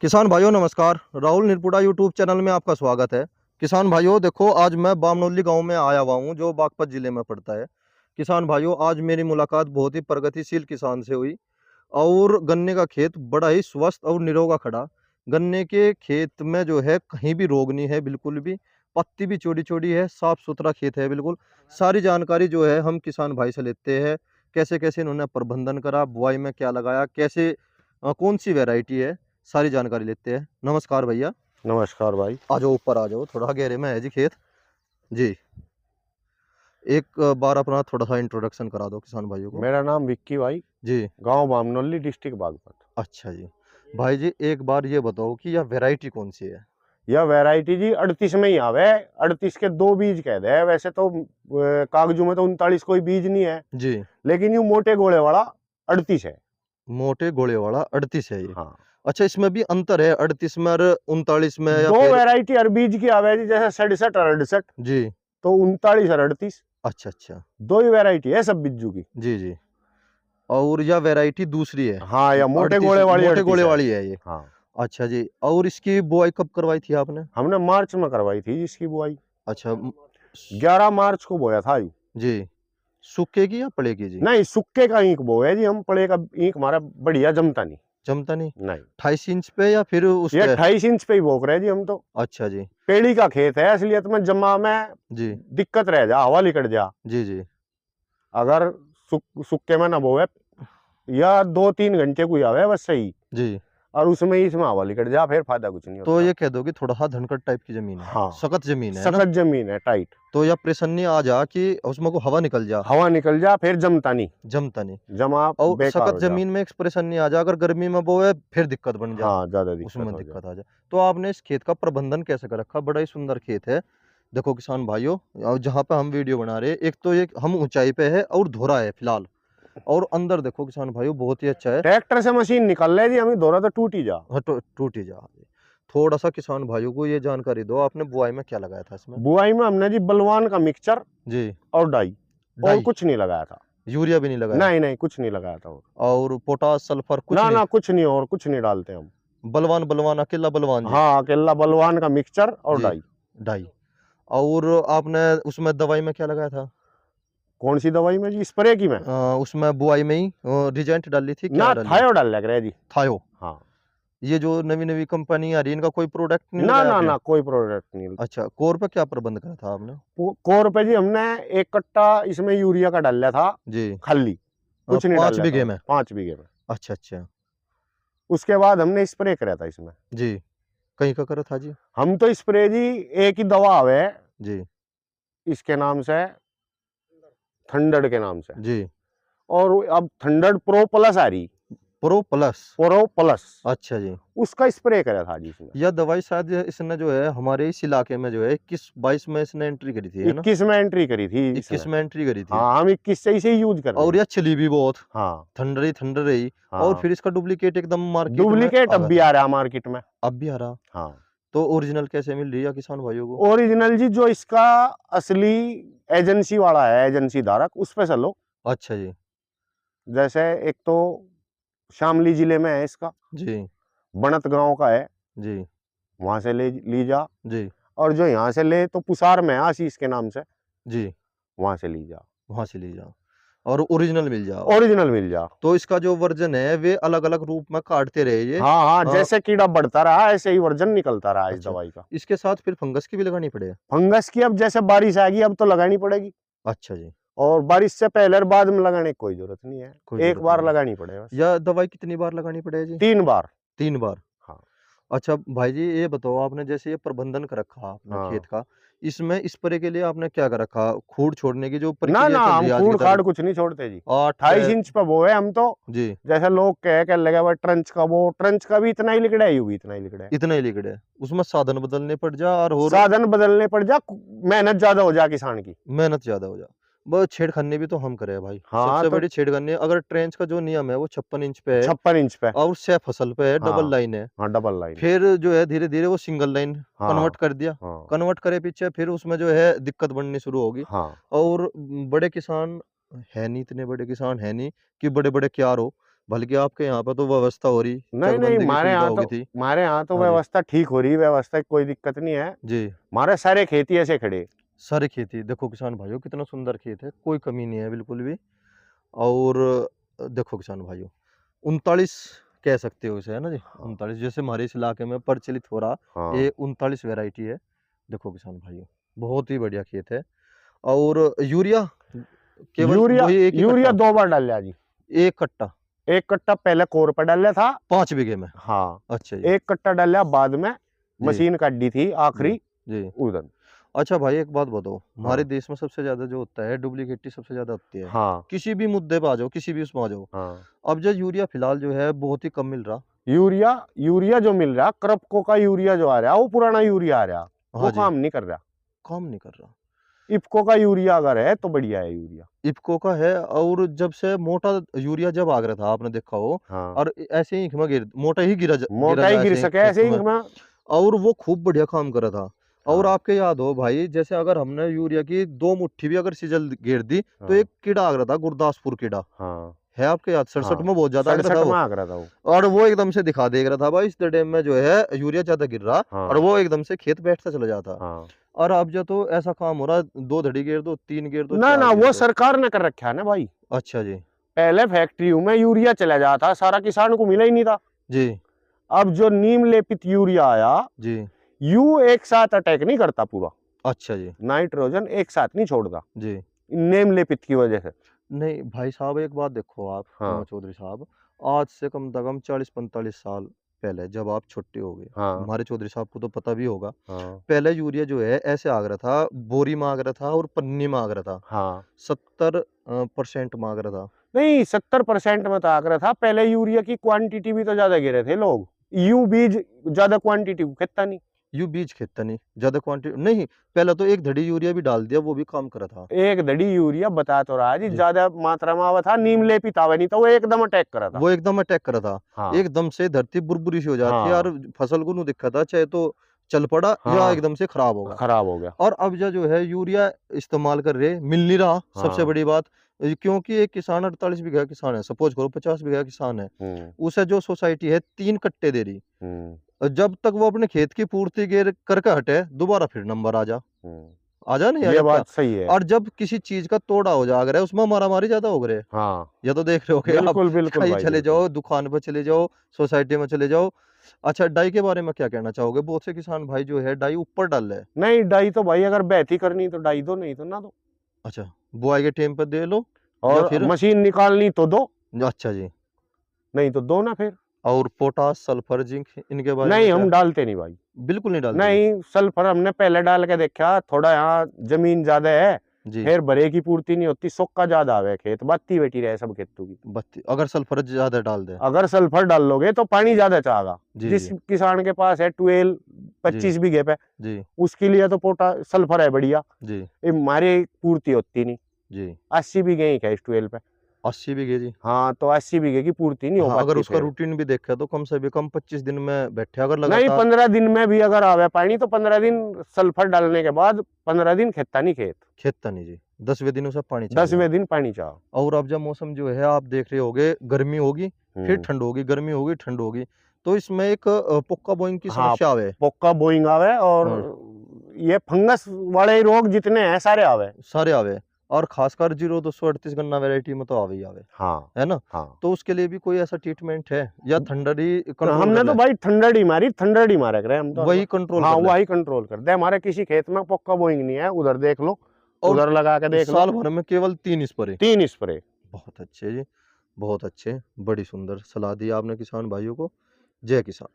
किसान भाइयों नमस्कार। राहुल निरपुड़ा यूट्यूब चैनल में आपका स्वागत है। किसान भाइयों देखो, आज मैं बामनोली गांव में आया हुआ हूं जो बागपत जिले में पड़ता है। किसान भाइयों, आज मेरी मुलाकात बहुत ही प्रगतिशील किसान से हुई और गन्ने का खेत बड़ा ही स्वस्थ और निरोगा खड़ा। गन्ने के खेत में जो है कहीं भी रोग नहीं है, बिल्कुल भी। पत्ती भी चौड़ी चौड़ी है, साफ सुथरा खेत है बिल्कुल। सारी जानकारी जो है हम किसान भाई से लेते हैं। कैसे कैसे इन्होंने प्रबंधन करा, बुआई में क्या लगाया, कैसे कौन सी वैरायटी है, सारी जानकारी लेते हैं। नमस्कार भैया। नमस्कार भाई। आ जाओ, ऊपर आ जाओ, थोड़ा गहरे में है जी खेत जी। एक बार अपना थोड़ा सा इंट्रोडक्शन करा दो किसान भाइयों को। मेरा नाम विक्की भाई, जी। गांव बामनोली, डिस्ट्रिक्ट बागपत। अच्छा जी। भाई जी एक बार ये बताओ कि यह वैरायटी कौन सी है। यह वैरायटी जी 38 में ही आवे। 38 के दो बीज कहते हैं वैसे तो। कागजों में तो 39 कोई बीज नहीं है, जी। लेकिन यूं मोटे गोले वाला 38 है। मोटे गोले वाला 38 है ये। हाँ, अच्छा, इसमें भी अंतर है 38 में और 39 में या दो फिर? वैरायटी हर बीज की आवे जी, जैसे 67 और 68। जी। तो 39 और 38 अच्छा अच्छा। दो ही वैरायटी है सब बीजू की। जी जी। और यह वैरायटी दूसरी है? हाँ, या मोटे 38 गोले वाली मोटे 38 गोले है। वाली है ये। हाँ, अच्छा जी। और इसकी बुआई कब करवाई थी आपने? हमने मार्च में करवाई थी इसकी बुआई। अच्छा। 11 मार्च को बोया था यू। जी। सूखे की या पड़े की जी? नहीं, सुक्के का ईंक बो है जी, हम पड़े का ईंक हमारा बढ़िया जमता नहीं। जमता नहीं? नहीं, 28 इंच पे या फिर उस ये पे? 28 इंच पे ही बोक रहे जी हम तो। अच्छा जी। पेड़ी का खेत है, असलियत में जमा में जी दिक्कत रह जा, हवा निकट जा। जी। जी अगर सुक्के में ना बोए या 2-3 घंटे को ही आवे बस सही, जी। और उसमें ही इसमें हवा निकट जा, फिर फायदा कुछ नहीं तो होता। ये कह दो कि थोड़ा सा धनकट टाइप की जमीन है, हाँ, सख्त जमीन है ना? सख्त जमीन है, टाइट। तो या परेशानी आ जा कि उसमें को हवा निकल जा, हवा निकल जा, फिर जमता नहीं, जमता नहीं। जमा और बेकार सख्त हो जा। जमीन में एक परेशानी आ जा, अगर गर्मी में बोए फिर दिक्कत बन जा, हाँ, ज्यादा दिक्कत उसमें हो जा। दिक्कत आ जाए। तो आपने इस खेत का प्रबंधन कैसे कर रखा? बड़ा ही सुंदर खेत है। देखो किसान भाइयों, और जहाँ पे हम वीडियो बना रहे हैं, एक तो ये हम ऊंचाई पे है और धोरा है फिलहाल, और अंदर देखो किसान भाइयों बहुत ही अच्छा है। ट्रैक्टर से मशीन निकल रही जी, हमें दौरा तो टूट ही जा। हाँ, टूट ही जा। थोड़ा सा किसान भाइयों को ये जानकारी दो, आपने बुआई में क्या लगाया था इसमें? बुआई में हमने जी बलवान का मिक्सचर जी। और डाई, और डाई? कुछ नहीं लगाया था। यूरिया भी नहीं लगाया? नहीं नहीं, कुछ नहीं लगाया था। और पोटास सल्फर कुछ ना नहीं? ना, कुछ नहीं, और कुछ नहीं डालते हम। बलवान बलवान अकेला बलवान जी? हाँ, अकेला बलवान का मिक्सचर और जी। डाई। डाई। और आपने उसमें दवाई में क्या लगाया था? कौन सी दवाई में जी? स्प्रे की में? उसमें बुआई में ही रिजेंट डाली थी, क्या ना, डाली? थायो डाल लग रहा है जी। थायो? हाँ। ये जो नवी नवी कंपनी आ रही है, इनका कोई प्रोडक्ट नहीं ना लगाया ना आपने? ना, कोई प्रोडक्ट नहीं। अच्छा, कोर पे क्या प्रबंध करा था आपने? कोर पे जी हमने 1 कट्टा इसमें यूरिया का डाल लिया था जी। खाली, कुछ नहीं डाल 5 लिया बीघे था, में? 5 बीघे में। अच्छा अच्छा। उसके बाद हमने स्प्रे करा था इसमें। जी। कहीं का करा था जी? हम तो स्प्रे जी, एक ही दवा आवे जी। इसके नाम से, थंडर के नाम से। जी। और अब थंडर प्रो प्लस आ रही, प्रो प्लस? प्रो प्लस, अच्छा जी। उसका स्प्रे करा था जी इसमें। यह दवाई शायद इसने जो है हमारे इस इलाके में जो है 21-22 में इसने एंट्री करी थी, है ना? 21 में एंट्री करी थी इसने। 21 में एंट्री करी थी। हाँ, हम 21 से इसे यूज कर रहे और हैं। यह चली भी बहुत, हाँ थंडर रही। और हाँ, फिर इसका डुप्लीकेट एकदम मार्केट में डुप्लीकेट आ अब गया भी था। आ रहा है मार्केट में। अब भी आ रहा? हाँ, तो ओरिजिनल कैसे मिल रही है किसान भाइयों को? ओरिजिनल जी जो इसका असली एजेंसी वाला है, एजेंसी धारक, उस पे चलो। अच्छा जी। जैसे एक तो शामली जिले में है इसका, जी। बनत गांव का है, जी। वहां से ले ली जा। जी। और जो यहाँ से ले तो पुसार में है आशीष के नाम से, जी। वहां से ली जा, वहां से ली जाओ और ओरिजिनल मिल जाओ। ओरिजिनल मिल जा। तो इसका जो वर्जन है वे अलग अलग रूप में काटते रहे ये? हाँ हाँ, हाँ। जैसे कीड़ा बढ़ता रहा ऐसे ही वर्जन निकलता रहा इस अच्छा, दवाई का। इसके साथ फिर फंगस की भी लगानी पड़े? फंगस की अब जैसे बारिश आएगी अब तो लगानी पड़ेगी, अच्छा जी। और बारिश से पहले और बाद में लगाने की कोई जरूरत नहीं है, कोई एक जरूरत बार नहीं है। लगानी पड़ेगा बस। यह दवाई कितनी बार लगानी पड़ेगी जी? 3 बार। 3 बार? हाँ अच्छा भाई जी, ये बताओ, आपने जैसे ये प्रबंधन कर रखा अपना खेत हाँ। का, इसमें स्प्रे के लिए आपने क्या कर रखा? खूड़ छोड़ने की जो ना प्रक्रिया ना, चल रही हम है आज की खूड़ तारीख? खाड़ कुछ नहीं छोड़ते जी। 8 28 इंच पे वो है हम तो। जी। जैसे लोग कह लगे भाई ट्रंच का, वो ट्रंच का भी इतना ही लिकड़ा है, यू भी इतना ही लिकड़ा है। इतना ही लिक्विड है, उसमें साधन बदलने पड़ जा और साधन बदलने पड़ जा, मेहनत ज्यादा हो जा किसान की। मेहनत ज्यादा हो जा। बस छेड़खानी भी तो हम करें भाई। हाँ सबसे तो बड़ी छेड़खानी, अगर ट्रेंच का जो नियम है वो 56 इंच पे है 56 इंच पे। और से फसल पे है, डबल हाँ लाइन है। हाँ, डबल लाइन। फिर जो है धीरे धीरे वो सिंगल लाइन हाँ कन्वर्ट कर दिया। हाँ कन्वर्ट करे पीछे फिर उसमें जो है दिक्कत बढ़नी शुरू होगी। हाँ और बड़े किसान है नहीं, इतने बड़े किसान है नहीं कि बड़े बड़े क्यार हो। बल्कि आपके यहाँ पर तो व्यवस्था हो रही, नहीं नहीं, चकबंदी की हमारे सुविधा यहाँ होगी तो थी। हमारे यहाँ तो हाँ जी, व्यवस्था ठीक हो रही है, व्यवस्था की कोई दिक्कत नहीं है। जी। हमारे सारे खेती ऐसे खड़े। सारी खेती देखो किसान भाइयों, कितना सुंदर खेत है, कोई कमी नहीं है बिल्कुल भी। और देखो किसान भाइयों, 39 कह सकते हो इसे, है ना जी? हाँ 39 जैसे हमारे इस इलाके में प्रचलित हो रहा, हाँ। ये 39 वैरायटी है। देखो किसान भाइयों, बहुत ही बढ़िया खेत है। और यूरिया केवल यूरिया वही एक ही यूरिया कट्टा, 2 बार डाला जी। एक कट्टा 1 कट्टा पहले कोर पर डाला था। 5 बीघे में। हाँ, अच्छा जी, 1 कट्टा डाला बाद में, जी, मशीन काटी थी जी, आखिरी जी। उधर। अच्छा भाई एक बात बताओ, हमारे हाँ देश में सबसे ज़्यादा जो होता है डुप्लीकेटी सबसे ज़्यादा होती है। हाँ किसी भी मुद्दे पे आ जाओ, किसी भी उसमें आ जाओ। हाँ। अब जो यूरिया फिलहाल जो है बहुत ही कम मिल रहा। यूरिया यूरिया जो मिल रहा, क्रपको का यूरिया जो आ रहा, वो पुराना यूरिया आ रहा, हाँ वो जी, काम नहीं कर रहा। काम नहीं कर रहा। इफ्को का यूरिया अगर है तो बढ़िया है यूरिया। इफ्को का है, और जब से मोटा यूरिया जब आ गया था आपने देखा हो, हाँ, और ऐसे ही में गिर मोटा ही गिरा मोटा ही गिर ऐसे ही सके खेत ऐसे ही में, में। और वो खूब बढ़िया काम कर रहा था। और हाँ आपके याद हो भाई, जैसे अगर हमने यूरिया की 2 मुट्ठी भी अगर सिजल घेर दी, तो हाँ एक कीड़ा आ रहा था, गुरदासपुर कीड़ा। हाँ है आपके याद? 67 हाँ। में बहुत ज्यादा आ रहा था 67 वो। में आ रहा था वो। और वो एकदम से दिखा देख रहा था भाई, इस डैम में जो है यूरिया ज्यादा गिर रहा, और हाँ वो एकदम से खेत बैठता चला जाता। हाँ। और अब जो तो ऐसा काम हो रहा, 2 धड़ी घेर दो, 3 घेर दो, ना 4 ना, घेर वो दो। सरकार ने कर रखा है ना भाई। अच्छा जी, पहले फैक्ट्रियों में यूरिया चला जाता, सारा किसान को मिला ही नहीं था। जी, अब जो नीम लेपित यूरिया आया, जी। यू एक साथ अटैक नहीं करता पूरा, अच्छा जी, नाइट्रोजन एक साथ नहीं छोड़ता, जी। नीम लेपित की वजह से। नहीं भाई साहब, एक बात देखो आप, हाँ चौधरी साहब, आज से कम से कम 40-45 साल पहले जब आप छोटे हो गए, हाँ हमारे चौधरी साहब को तो पता भी होगा, हाँ पहले यूरिया जो है ऐसे आग रहा था, बोरी में आग रहा था और पन्नी में आग रहा था। हाँ। 70% मांग रहा था। नहीं, 70% में तो आगरा था। पहले यूरिया की क्वांटिटी भी तो ज्यादा गिरे थे लोग, यू बीज ज्यादा क्वांटिटी को खेता नहीं। यू बीज खेता नहीं, ज्यादा क्वांटिटी नहीं। पहले तो एक धड़ी यूरिया भी डाल दिया, वो भी काम करा था। एक धड़ी यूरिया बता तो रहा जी, जी, ज्यादा मात्रा में आवा था, नीम लेपित आवा नहीं था, वो एकदम अटैक करा था। वो एकदम अटैक करा था। हाँ एकदम से धरती बुरबुरी सी हो जाती है, और हाँ फसल को नु दिखा था, चाहे तो चल पड़ा या हाँ। एकदम से खराब होगा। खराब हो गया। और अब जो है यूरिया इस्तेमाल कर रहे, मिल नहीं रहा, सबसे हाँ। बड़ी बात। क्योंकि एक किसान 48 बीघा किसान है, सपोज करो 50 बीघा किसान है, हम्म उसे जो सोसाइटी है 3 कट्टे दे रही। हम्म जब तक वो अपने खेत की पूर्ति करके हटे, दोबारा फिर नंबर हम्म। आ जा नहीं आ ये जाता। बात सही है। और जब किसी चीज का तोड़ा हो जा रहा है, उसमें मारामारी ज्यादा हो गए। हाँ, या तो देख रहे हो कि आप बिल्कुल बिल्कुल कहीं भाई चले बिल्कुल। जाओ, दुकान पर चले जाओ, सोसाइटी में चले जाओ। अच्छा, डाई के बारे में क्या कहना चाहोगे? बहुत से किसान भाई जो है डाई ऊपर डाल रहे हैं। नहीं, डाई तो भाई अगर बहती करनी तो डाई दो, नहीं तो ना दो। अच्छा, बुआई के टाइम पर दे लो या और फिर? मशीन निकालनी तो दो, अच्छा जी। नहीं तो दो ना फिर। और पोटास, सल्फर, जिंक, इनके बारे में नहीं, क्या? हम डालते नहीं भाई। बिल्कुल नहीं डालते जी। नहीं, सल्फर हमने पहले डाल के देखा, थोड़ा यहाँ जमीन ज्यादा है, जी, फिर बरे की पूर्ति नहीं होती, सोक्का ज्यादा आवे खेत, बत्ती बेटी रहे सब खेतों की। बत्ती अगर सल्फर ज्यादा डाल दे। अगर सल्फर डाल लोगे तो पानी ज्यादा चाहेगा। जी, जिस जी, किसान के पास है 12 जी, 25 बीघे पे, जी, उसके लिए तो पोटा सल्फर है बढ़िया। जी, ये हमारे पूर्ति होती नहीं। जी। 80 बीघे ही है इस 12 पे। 80 बीघे जी। हाँ, तो 80 बीघे की पूर्ति नहीं हो हाँ, अगर पाती उसका फिर। रूटीन भी देखा तो कम से भी कम 25 दिन में बैठे अगर नहीं, लगातार। 15 दिन में भी अगर आवे पानी तो 15 दिन सल्फर डालने के बाद 15 दिन खेता नहीं खेत। खेतता नहीं जी, 10वें दिन उसे पानी चाहिए। 10वें दिन पानी चाहो। और अब जब मौसम जो है आप देख रहे होगे, गर्मी होगी फिर ठंड होगी, गर्मी होगी ठंड होगी, तो इसमें एक पुक्का बोइंग की हाँ, समस्या आवे। पोक्का बोइंग आवे, और ये फंगस वाले रोग जितने हैं सारे आवे। सारे आवे, और खासकर 0238 गन्ना वैरायटी में तो आवे ही आवे, हाँ है ना? हाँ। तो उसके लिए भी कोई ऐसा ट्रीटमेंट है या ठंडरी तो कंट्रोल हमने कर तो ले? भाई ठंडड़ी मारी, ठंडड़ी मारे करे हम तो। वही कंट्रोल हाँ, कर ले। वही कंट्रोल कर दे। हमारे किसी खेत में पोक्का बोइंग नहीं है, उधर देख लो, और उधर लगा के देख लो, साल भर में केवल 3 स्प्रे। 3 स्प्रे। बहुत अच्छे जी, बहुत अच्छे, बड़ी सुंदर सलाह दी आपने किसान भाइयों को। जय किसान।